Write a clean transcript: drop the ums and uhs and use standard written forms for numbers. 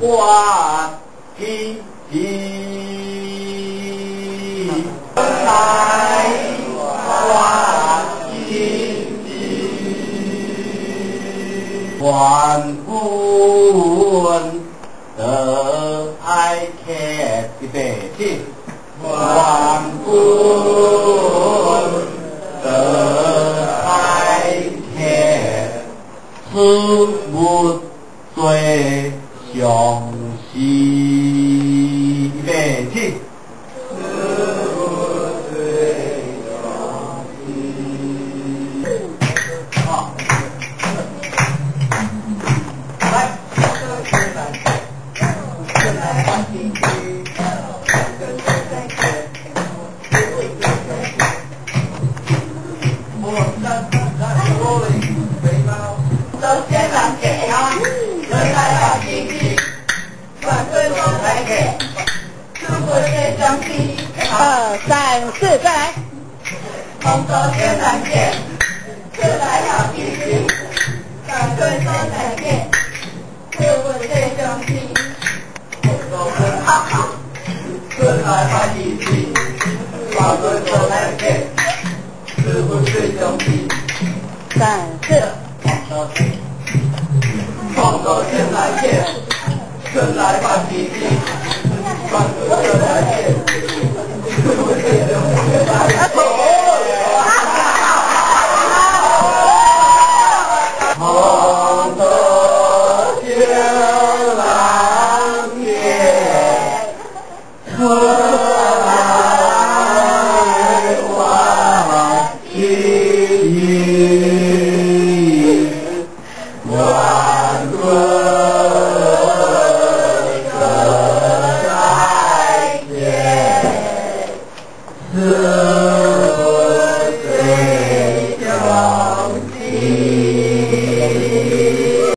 花天地，来花天地，万quân得爱客的北京，万quân得爱客，此物最相惜北京。二三四，再来。红豆先来见，吃来好脾气，赶快说再见，是不是兄弟？红豆先哈哈，吃来好脾气，赶快说再见，是不是兄弟？三四。红豆先来见，吃来好脾气，赶快说再见。红豆先来见。